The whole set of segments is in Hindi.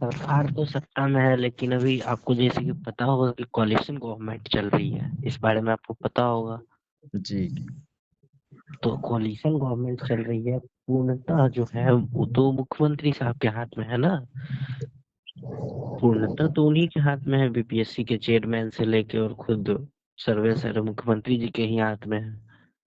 सरकार तो सत्ता में है, लेकिन अभी आपको जैसे कि पता होगा कि कोalition गवर्नमेंट चल रही है, इस बारे में आपको पता होगा। जी तो कोalition गवर्नमेंट चल रही है, पूर्णतः जो है वो तो मुख्यमंत्री साहब के हाथ में है ना। पूर्णतः तो उन्हीं के हाथ में है, बीपीएससी के चेयरमैन से लेके और खुद सर्वे सर मुख्यमंत्री जी के ही हाथ में है।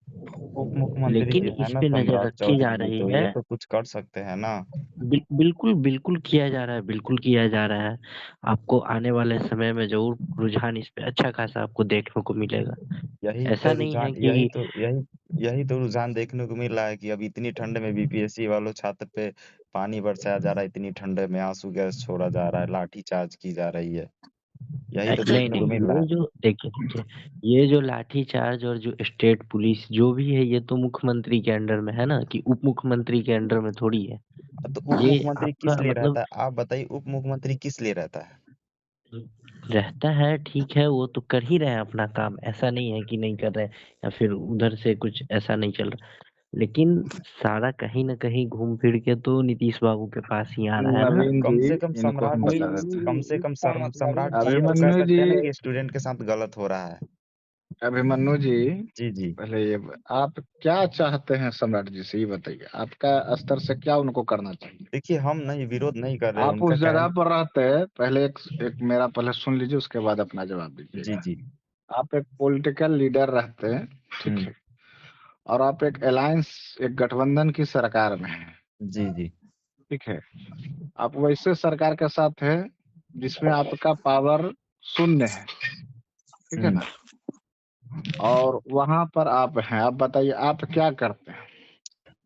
उप मुख्यमंत्री लेकिन जो है इस ना पे नजर सम्राट रखी जा चौधरी जी, रही तो है। ये तो कुछ कर सकते हैं ना। बिल्कुल बिल्कुल किया जा रहा है, बिल्कुल किया जा रहा है। आपको आने वाले समय में जरूर रुझान इस पे अच्छा खासा आपको देखने को मिलेगा। यही ऐसा तो नहीं है रुझान कि यही तो रुझान देखने को मिल रहा है कि अब इतनी ठंड में बीपीएससी वालों छात्र पे पानी बरसाया जा रहा है, इतनी ठंड में आंसू गैस छोड़ा जा रहा है, लाठीचार्ज की जा रही है। यही तो नहीं देखने को नहीं, मिल रहा ये है। जो देखिए देखिए, ये जो लाठी चार्ज और जो स्टेट पुलिस जो भी है, ये तो मुख्यमंत्री के अंडर में है ना, कि उप मुख्यमंत्री के अंडर में थोड़ी है। तो उप ये मुख्यमंत्री आपका किस लिए मतलब रहता है, आप बताइए, उप मुख्यमंत्री किस लिए रहता है? रहता है, ठीक है, वो तो कर ही रहे हैं अपना काम, ऐसा नहीं है कि नहीं कर रहे, या फिर उधर से कुछ ऐसा नहीं चल रहा। लेकिन सारा कहीं ना कहीं घूम फिर के तो नीतीश बाबू के पास ही आ रहा है ना। तो नवीन जी, कम से कम इनको हम सम्राट जी, बता देते हैं। सम्राट जी ये तो कह अभिमन्यु जी, सकते हैं ना कि स्टूडेंट के साथ गलत हो रहा है। अभिमन्यु जी, जी जी। पहले आप क्या चाहते हैं सम्राट जी से, ये बताइए। आपका स्तर से क्या उनको करना चाहिए? देखिए, हम नहीं विरोध नहीं कर रहे हैं, आप उनका उस जगह कहना। पर रहते हैं, पहले एक मेरा पहले सुन लीजिए, उसके बाद अपना जवाब जी दीजिएगा। जी। आप एक पॉलिटिकल लीडर रहते हैं, ठीक हुँ। है, और आप एक अलायंस, एक गठबंधन की सरकार में हैं, जी जी। ठीक है। आप वैसे सरकार के साथ है जिसमें आपका पावर शून्य है, ठीक है हुँ। ना, और वहां पर आप हैं। आप बताइए आप क्या करते हैं?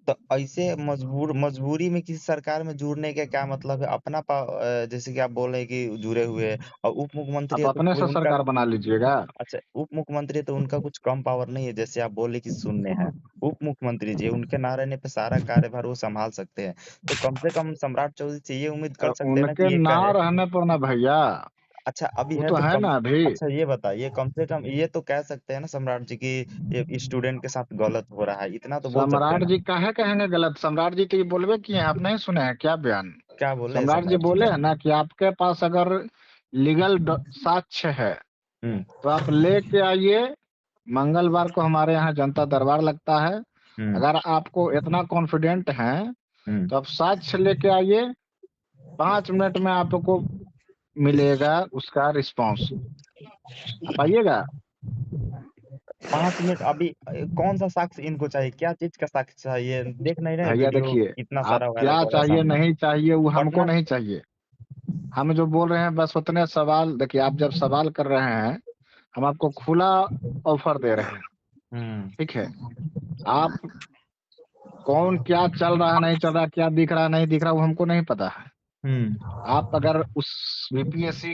तो ऐसे मजबूरी में किसी सरकार में जुड़ने का क्या मतलब है? जैसे कि आप बोल रहे हैं कि जुड़े हुए हैं, और उप मुख्यमंत्री आप है तो अपने कोई से उनका। सरकार बना लीजिएगा। अच्छा, उप मुख्यमंत्री है तो उनका कुछ कम पावर नहीं है, जैसे आप बोले कि शून्य है। उप मुख्यमंत्री जी, उनके ना रहने पे सारा कार्यभार वो सँभाल सकते हैं। तो कम से कम सम्राट चौधरी से ये उम्मीद कर सकते हैं ना उनके कि ये ना कहे। रहने पर ना भैया, अच्छा, अभी वो है तो तो है कम। ना अभी। अच्छा, ये बताइए, कम से कम ये तो कह सकते हैं ना सम्राट जी कि ये स्टूडेंट के साथ गलत हो रहा है, इतना तो बोल सकते हैं सम्राट ना? जी काहे कहेंगे गलत? सम्राट जी तो ये बोलबे किए हैं, आप नहीं सुने हैं क्या बयान? क्या बोले हैं सम्राट जी सम्राट जी बोले क्या? हैं ना कि आपके पास अगर लीगल साक्ष्य है हुँ। तो आप लेके आइए। मंगलवार को हमारे यहाँ जनता दरबार लगता है। हुँ। अगर आपको इतना कॉन्फिडेंट है हुँ। तो आप साक्ष्य लेके आइए। 5 मिनट में आपको मिलेगा उसका रिस्पॉन्स। आप आइएगा। 5 मिनट अभी कौन-सा साक्ष्य इनको चाहिए? क्या चीज़ का साक्ष्य चाहिए? देख नहीं रहे भैया वीडियो देखिए, कितना आप सारा वायरल क्या हो रहा है चाहिए सामने? नहीं चाहिए वो हमको पटना। नहीं चाहिए। हम जो बोल रहे हैं बस उतने सवाल, देखिए आप जब सवाल कर रहे हैं, हम आपको खुला ऑफर दे रहे हैं, हुँ। ठीक है। आप कौन क्या चल रहा नहीं चल रहा, क्या दिख रहा नहीं दिख रहा, वो हमको नहीं पता है। हुँ। आप अगर उस बीपीएससी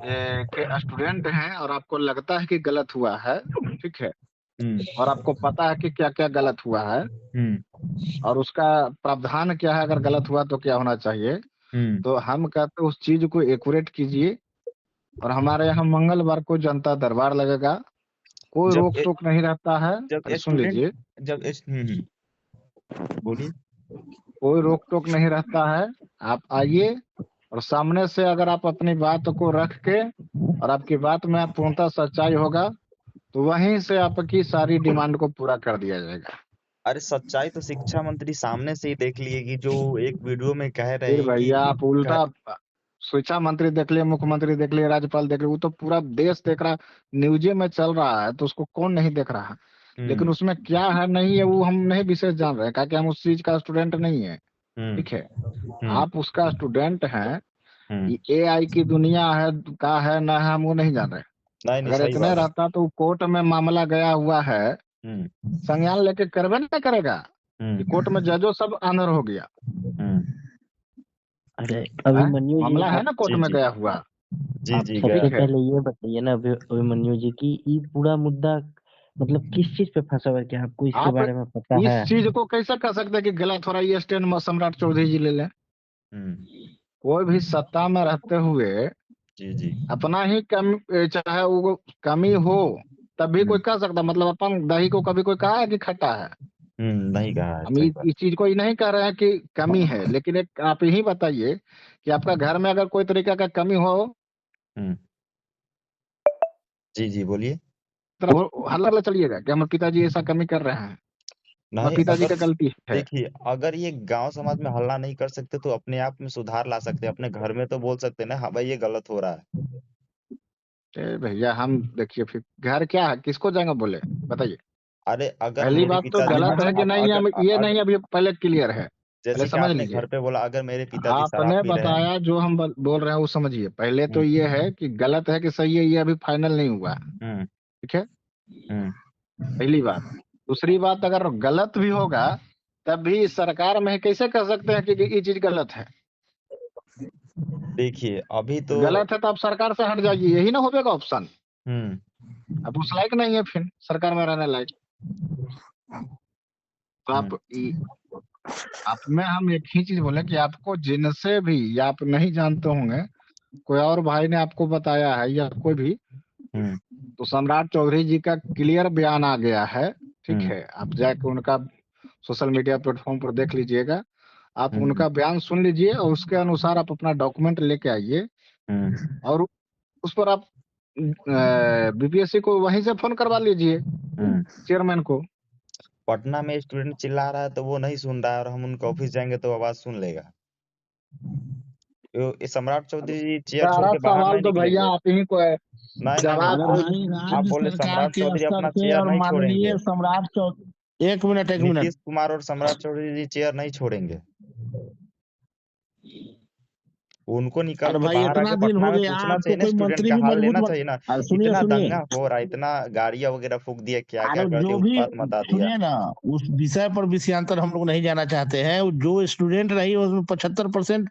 के स्टूडेंट हैं और आपको लगता है कि गलत हुआ है, ठीक है, हुँ। और आपको पता है कि क्या क्या गलत हुआ है हुँ। और उसका प्रावधान क्या है, अगर गलत हुआ तो क्या होना चाहिए, हुँ। तो हम कहते हैं उस चीज को एक्यूरेट कीजिए। और हमारे यहाँ मंगलवार को जनता दरबार लगेगा। कोई जब रोक ए टोक नहीं रहता है। जब पहले सुन स्टूडेंट लीजिए, जब एस हुँ, हुँ। बोलिए। कोई रोक टोक नहीं रहता है। आप आइए और सामने से अगर आप अपनी बात को रख के और आपकी बात में पूर्णतः सच्चाई होगा तो वहीं से आपकी सारी डिमांड को पूरा कर दिया जाएगा। अरे सच्चाई तो शिक्षा मंत्री सामने से ही देख लिए कि जो एक वीडियो में कह रहे फिर हैं कि भैया आप कह। उल्टा शिक्षा मंत्री देख लिए, मुख्यमंत्री देख लिए, राज्यपाल देख लिए, वो तो पूरा देश देख रहा, न्यूज़े में चल रहा है, तो उसको कौन नहीं देख रहा। लेकिन हुँ। उसमें क्या है नहीं है वो हम नहीं विशेष जान रहे हैं, कि हम उस चीज का स्टूडेंट नहीं है, हुँ। ठीक है। हुँ। आप उसका स्टूडेंट हैं। हुँ। ये एआई की दुनिया है, का है ना है, हम वो नहीं जान रहे। नहीं, नहीं, अगर सही इतने बात है। रहता तो कोर्ट में मामला गया हुआ है, हुँ। संज्ञान लेके करवे ना करेगा कि हुँ। कोर्ट में जजो सब आंधर हो गया हुँ। अरे है। अभिमन्यु जी, मामला है आप ना कोर्ट जी, में जी। गया हुआ, जी, आप जी, गया सबसे ठीक है। है। पहले ये बताइए ना अभिमन्यु जी की ये पूरा मुद्दा मतलब किस चीज पे फंसा हुआ है, क्या आपको इसके आप बारे में पता इस है? चीज को कैसे कह सकते हैं कि गलत हो रहा है? ये स्टैंड सम्राट चौधरी जी ले लें। हुँ। कोई भी सत्ता में रहते हुए जी, जी। अपना ही चाहे वो कमी हो तब भी हुँ। कोई कह सकता, मतलब अपन दही को कभी कोई कहा है कि खट्टा है? नहीं कहा है, हम सही इस बात। इस चीज को ये नहीं कह रहे हैं कि कमी है, लेकिन एक आप यही बताइए कि आपका घर में अगर कोई तरीका का कमी हो हम्म जी जी बोलिए। तो हल्ला चलिएगा कि हमारे पिताजी ऐसा कमी कर रहे हैं, हमारे नहीं, पिताजी अगर का गलती है। देखिए, अगर ये गांव समाज में हल्ला नहीं कर सकते तो अपने आप में सुधार ला सकते हैं, अपने घर में तो बोल सकते हैं ना, हाँ भाई ये गलत हो रहा है। भैया हम देखिए फिर घर क्या है, किसको जाएंगे बोले, बताइए। अरे अगर पहली मेरे बात तो पिताजी गलत है कि अब नहीं, अगर हम ये नहीं अभी पहले क्लियर है, पहले जैसे कि समझ आपने लीजिए। घर पे बोला अगर मेरे पिताजी शराब आपने पी रहे हैं। बताया जो हम बोल रहे हैं वो समझिए। पहले तो हम्म ये है कि गलत है कि सही है, ये अभी फाइनल नहीं हुआ है, हम्म ठीक है, हम्म पहली बात। दूसरी बात, अगर गलत भी होगा तब भी सरकार में कैसे कह सकते हैं कि ये चीज गलत है। देखिए अभी तो गलत है तो आप सरकार से हट जाइए, यही ना होगा ऑप्शन। हम्म अब उस लायक नहीं है फिर सरकार में रहने लायक, तो हम्म आप में हम एक ही चीज बोले कि आपको जिनसे भी, या आप नहीं जानते होंगे, कोई और भाई ने आपको बताया है या कोई भी, हम्म तो सम्राट चौधरी जी का क्लियर बयान आ गया है, ठीक हम्म है, आप जाके उनका सोशल मीडिया प्लेटफॉर्म पर देख लीजिएगा, आप हम्म उनका बयान सुन लीजिए और उसके अनुसार आप अपना डॉक्यूमेंट लेके आइए, हम्म और उस पर आप बीपीएससी को वहीं से फोन करवा लीजिए, हम्म चेयरमैन को। पटना में स्टूडेंट चिल्ला रहा है तो वो नहीं सुन रहा है, और हम उनके ऑफिस जाएंगे तो आवाज सुन लेगा। ये सम्राट चौधरी जी चेयर छोड़ सारा के बाहर सवाल नहीं तो भैया निकलेंगे। आप ही को है नहीं नहीं नहीं, जवाब। अरे आप भाई, आप राज्य बोले सरकार सम्राट के चौधरी स्तर अपना से चेयर और नहीं माननीय छोड़ेंगे। सम्राट चौधरी, एक मिनट नीतीश कुमार और सम्राट चौधरी जी चेयर नहीं छोड़ेंगे। उनको निकल अरे के भाई, बाहर इतना आके दिन पटना हो में गया, पूछना आपको चाहिए ना, कोई स्टूडेंट मंत्री का भी हाल मजबूत लेना चाहिए ना। सुनिए इतना सुनिए। दंगा हो रहा है, इतना गाड़ियां वगैरह फूक दिया, क्या क्या अरे करके जो भी, उत्पात मचा दिया। सुनिए ना, उस विषय पर विषयांतर हम लोग नहीं जाना चाहते हैं। जो स्टूडेंट रही उसमें 75%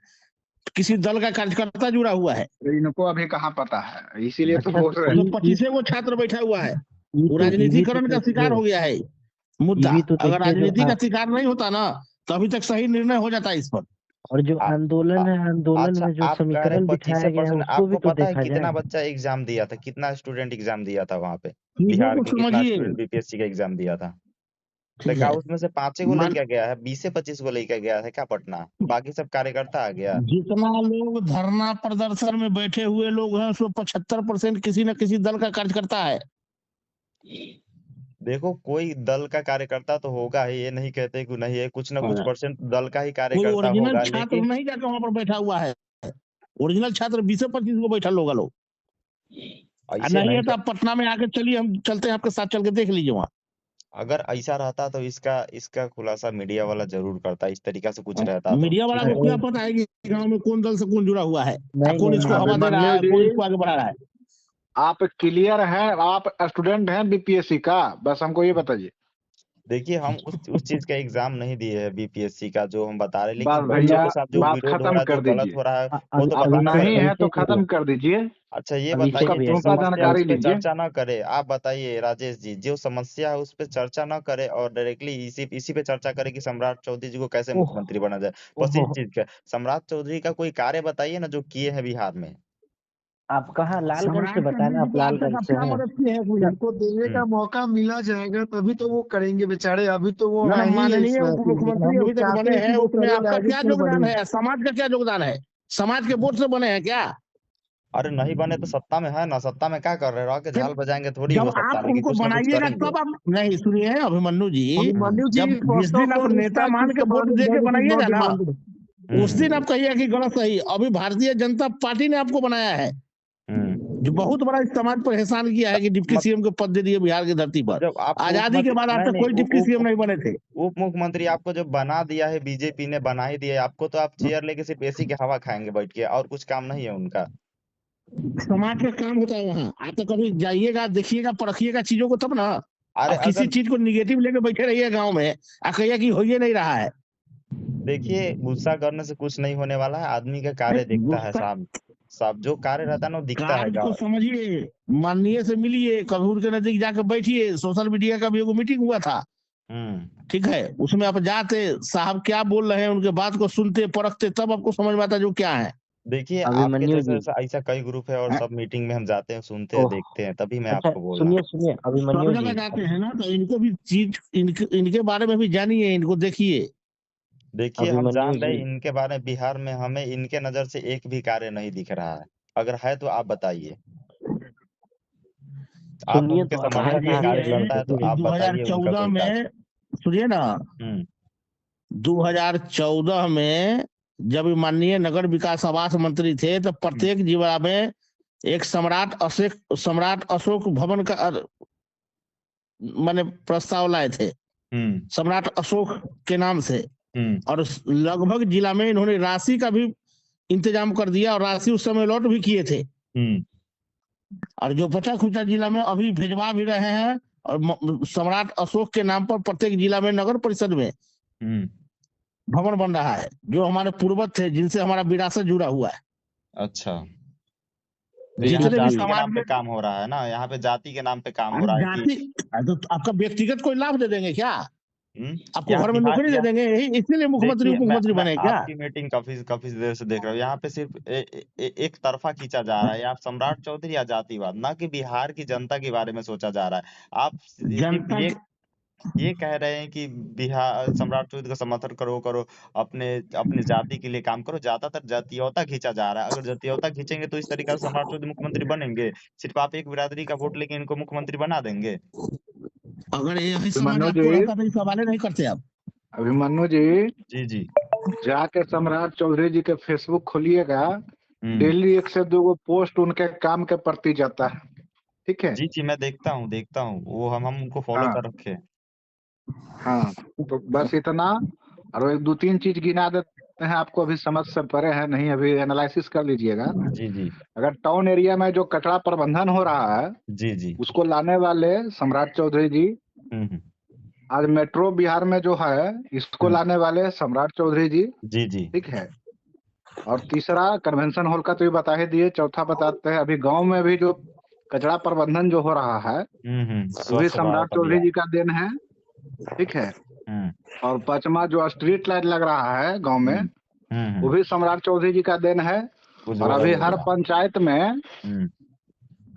किसी दल का कार्यकर्ता जुड़ा हुआ है। इनको अभी कहाँ पता है, इसीलिए तो अच्छा बोल तो रहे उसमें हैं। 25 वो छात्र बैठा हुआ है। वो ये भी तो राजनीतिकरण का देखिए, शिकार हो गया है मुद्दा। ये भी तो अगर देखिए जो राजनीति का शिकार नहीं होता ना, तो अभी तक सही निर्णय हो जाता इस पर। और जो आ, आ, आंदोलन है, आंदोलन अच्छा, में जो आप कह रहे समीकरण पच्चीस बिठाया गया है परसेंट, उसको भी आपको तो पता है देखा कितना जाए। बच्चा एग्जाम दिया था, कितना स्टूडेंट एग्जाम दिया था वहां पे? चीजों बिहार को के कितना समझिए। स्टूडेंट बीपीएससी का एग्जाम दिया था? तो ठीक क्या है। उसमें से 5 को मन लेकर गया है, 20 से 25 को लेकर गया है क्या पटना? बाकी सब कार्यकर्ता आ गया। जितना लोग धरना प्रदर्शन में बैठे हुए लोग हैं, उसमें 75% किसी न किसी दल का कार्यकर्ता है। देखो, कोई दल का कार्यकर्ता तो होगा ही, ये नहीं कहते कि नहीं है, कुछ ना कुछ परसेंट दल का ही कोई कार्यकर्ता ओरिजिनल होगा, छात्र लेकिन नहीं जाकर वहां पर बैठा हुआ है। ओरिजिनल छात्र 20 से 25 को बैठा होगा लोग। ऐसे नहीं नहीं है तो आप पटना में आके चलिए, हम चलते हैं आपके साथ, चल के देख लीजिए वहाँ। अगर ऐसा रहता तो इसका इसका खुलासा मीडिया वाला जरूर करता, इस तरीका से कुछ रहता तो मीडिया वाला ठीक है। को क्या अरे पता है कि गांव में कौन दल से कौन जुड़ा हुआ है, नहीं कौन नहीं इसको नहीं हवा दे रहा अभिमन्यु है, जी, कौन इसको आगे बढ़ा रहा है। आप क्लियर हैं, आप स्टूडेंट हैं बीपीएससी का, बस हमको ये बताइए। देखिए, हम उस चीज का एग्जाम नहीं दिए हैं बीपीएससी का जो हम बता रहे हैं, लेकिन बस बच्चों भैया के साथ जो बात विरोध हो खत्म रहा है, जो कर गलत दीजिए। हो रहा है, वो अब तो अब अब बताना नहीं इसका पड़ेगा। है तो विषय क्या खत्म है? कर दीजिए, अच्छा ये अब विषय उसका क्या बताइए, है पूर्णता कि समस्या जानकारी उस पर लीजिए। चर्चा ना करे, आप बताइए राजेश जी, जो समस्या है उस पर चर्चा ना करे और डायरेक्टली इसी पे चर्चा करे कि सम्राट चौधरी जी को कैसे ओह मुख्यमंत्री बना जाए। बस ओहो, इस चीज का सम्राट चौधरी का कोई कार्य बताइए ना जो किए हैं बिहार में। आप कहाँ लालगंज से सम्राट बताना, चौधरी जी आप को आज तक लालगंज आप से क्या हैं? मदद की है? एक मिनट। उनको देने हम्म का मौका मिला जाएगा तभी तो वो करेंगे बेचारे, अभी तो वो ना ना, है ही है इस माननीय उप महफिल में, और मुख्यमंत्री हम अभी लोग तक चाहते बने हैं कि हैं, वो उसमें करे, आपका क्या राजनीति में योगदान बढ़े। है? समाज का क्या योगदान है? समाज के वोट से बने हैं क्या? अरे नहीं बने तो सत्ता में है ना, सत्ता में क्या कर रहे हो, रह के फिर झाल बजाएंगे थोड़ी जब वो सत्ता आप में कि उनको कुछ ना कुछ बनाइएगा करेंगे। तब आप, नहीं सुनिए अभिमन्यु जी, हम्म अभिमन्यु जी जब जिस फर्स्ट दिन ऑफ आप ऑल नेता रिस्पेक्ट मान उसके के वोट बाद दे के दैट इज बनाइएगा नॉट ना, डिमांडेड। उस दिन हम्म आप कहिएगा कि गलत सही। अभी भारतीय जनता पार्टी ने आपको बनाया है, जो बहुत बड़ा इस समाज पर एहसान किया है कि डिप्टी मत सीएम के पद दे दिए बिहार की धरती तो पर। जब आपको उप आजादी के मंत्री बाद आज नहीं तक नहीं कोई डिप्टी सीएम नहीं बने थे। उप मुख्यमंत्री आपको जब बना दिया है, बीजेपी ने बना ही दिया है आपको, तो आप चेयर लेके सिर्फ एसी की हवा खाएंगे बैठ के, और कुछ काम नहीं है उनका। समाज का काम होता है वहाँ। आप तो कभी जाइएगा, देखिएगा, परखिएगा चीजों को तब ना। अरे अब किसी अगर चीज को निगेटिव लेके बैठे रहिए गांव में, और कहिए कि हो ही नहीं रहा है। देखिए, गुस्सा करने से कुछ नहीं होने वाला है, आदमी का कार्य नहीं, दिखता है गुस्सा, साहब। साहब जो कार्य रहता है ना वो दिखता है कार्य को गाँव। समझिए, माननीय से मिलिए, कभी उनके नजदीक जाकर बैठिए। सोशल मीडिया का भी एगो मीटिंग हुआ था, ठीक है, उसमें आप जाते, साहब क्या बोल रहे हैं, उनके बात को सुनते परखते, तब आपको समझ में आता जो क्या है। देखिए आपके अभिमन्यु जी जैसा ऐसा कई ग्रुप है और हैं? सब मीटिंग में हम जाते हैं, सुनते हैं, ओह देखते हैं, तभी मैं अच्छा आपको बोल रहा हूँ। सुनिए सब अभिमन्यु जगह जी जाते हैं ना, तो इनको भी चीज इनके बारे में भी जानिए, इनको देखिए। देखिए हम अभिमन्यु जान रहे जी हैं इनके बारे में, बिहार में हमें इनके नज़र से एक भी कार्य नहीं दिख रहा है। अगर है तो आप बताइए। आप सुनिए उनके तो बात समर्थन में है कार्य यही है करता है तो देखिए कि आप बताइए उनका 2014 कोई कार्य। में, सुनिए ना, हुँ, 2014 में जब माननीय नगर विकास आवास मंत्री थे, तो हुँ, प्रत्येक जिला में एक सम्राट अशोक भवन का मैंने प्रस्ताव लाए थे, हुँ, सम्राट अशोक के नाम से। हुँ, और लगभग जिला में इन्होंने राशि का भी इंतजाम कर दिया, और राशि उस समय अलॉट भी किए थे। हुँ, और जो बचा खुचा जिला में अभी भिजवा भी रहे हैं, और सम्राट अशोक के नाम पर प्रत्येक जिला में नगर परिषद में हुँ। भवन बन रहा है, जो हमारे पूर्वज थे, जिनसे हमारा विरासत जुड़ा हुआ है। अच्छा, तो यहाँ जितने भी जाति के समाज नाम पे में, काम हो रहा है ना, यहाँ पे जाति के नाम पे काम हो अरे रहा है कि जाति, तो आपका व्यक्तिगत कोई लाभ दे देंगे क्या? आपको यहाँ घर में बिहार नौकरी दे या देंगे, यही इसीलिए मुख्यमंत्री देखिए उप मुख्यमंत्री मैं बने क्या? आपकी मीटिंग काफ़ी काफ़ी देर से देख रहा हूँ। यहाँ पे सिर्फ़ एक तरफ़ा खींचा जा रहा है, या सम्राट चौधरी या जातिवाद, ना कि बिहार की जनता के बारे में सोचा जा रहा है। आप सिर्फ़ जनता ये कह रहे हैं कि बिहार सम्राट चौधरी का समर्थन करो, अपने अपनी जाति के लिए काम करो। ज़्यादातर जातीयता खींचा जा रहा है। अगर जातीयता खींचेंगे तो इस तरीक़े से सम्राट चौधरी मुख्यमंत्री बनेंगे। सिर्फ़ आप एक बिरादरी का वोट लेके इनको मुख्यमंत्री बना देंगे। अगर यही समझ अभिमन्यु आपको जी, रहता तो ये सवाल नहीं करते आप। अभिमन्यु जी, जी, जी। जाके सम्राट चौधरी जी के फेसबुक खोलिएगा, हुँ। डेली 1 से 2 पोस्ट उनके काम के प्रति जाता है, ठीक है? जी, जी, मैं देखता हूँ। वो हम उनको फ़ॉलो हाँ, कर रखे हैं। हाँ, तो बस इतना। और एक 2-3 चीज़ गिना देते हैं, आपको अभी समझ से परे है, नहीं अभी एनालिसिस कर लीजिएगा। जी, जी। अगर टाउन एरिया में जो कचरा प्रबंधन हो रहा है, जी, जी। उसको लाने वाले सम्राट चौधरी जी। हुँ, हुँ। आज मेट्रो बिहार में जो है, इसको हुँ। लाने वाले सम्राट चौधरी जी, जी, जी। ठीक है? और तीसरा कन्वेंशन हॉल का तो ये बता ही दिए, चौथा बताते हैं अभी गाँव में भी जो कचरा प्रबंधन जो हो रहा है, हुँ, हुँ। वो भी स्वच्छ सम्राट भारत चौधरी अभियान। जी का देन है, ठीक है? हुँ, और पाँचवां जो स्ट्रीट लाइट लग रहा है गाँव में, हुँ। हुँ, वो हुँ। भी सम्राट चौधरी जी का देन है। और उज्ज्वला अभी हर योजना। पंचायत में हुँ।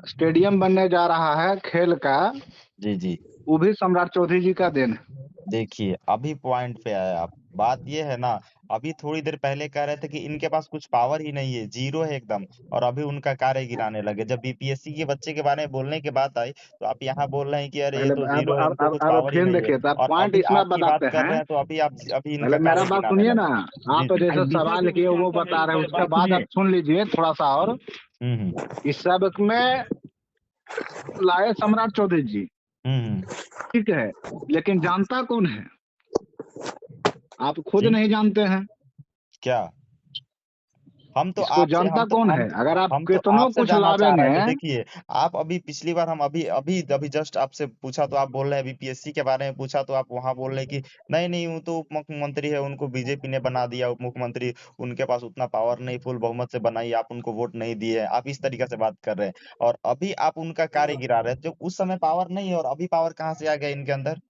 स्टेडियम बनने जा रहा है खेल का, जी, जी। वो भी सम्राट चौधरी जी का देन है। देखिए, अभी पॉइंट पे आए आप। बात ये है ना, अभी थोड़ी देर पहले कह रहे थे कि इनके पास कुछ पावर ही नहीं है, ज़ीरो है एकदम, और अभी उनका कार्य गिराने लगे। जब बीपीएससी के बच्चे के बारे में बोलने की बात आई, तो आप यहाँ बोल रहे हैं कि अरे ये पहले तो ज़ीरो है, इनको कुछ अब पावर ही फिर नहीं है। देखिए, तो और पॉइंट अभी इसमें आपकी बात बताते कर हैं। रहे हैं, तो अभी पहले इनका मेरा कार्य बात गिराने सुनिए ना, लगे। जी, आप जी। जैसे सवाल किए वो बता रहे हैं, उसके बाद आप सुन लीजिए थोड़ा सा और। हुँ, हुँ। इस सब में लाए सम्राट चौधरी जी, हुँ, हुँ। ठीक है, लेकिन जानता कौन है? आप खुद जी, नहीं जानते हैं। क्या? इसको जानता कौन है? अगर आप हम तो कितनो आपसे कुछ जानना चाह रहे लावेंगे, थे। देखिए, आप अभी पिछली बार हम अभी जस्ट आपसे पूछा तो आप बोल रहे हैं बीपीएससी के बारे में पूछा तो आप वहाँ बोल रहे हैं कि नहीं, वो तो उप मुख्यमंत्री है, उनको बीजेपी ने बना दिया उप मुख्यमंत्री, उनके पास उतना पावर नहीं, फुल बहुमत से बनाई, आप उनको वोट नहीं दिए। आप इस तरीके से बात कर रहे हैं और अभी आप उनका कार्य गिरा रहे हैं। जब उस समय पावर नहीं है और अभी पावर कहाँ से आ गया इनके अंदर?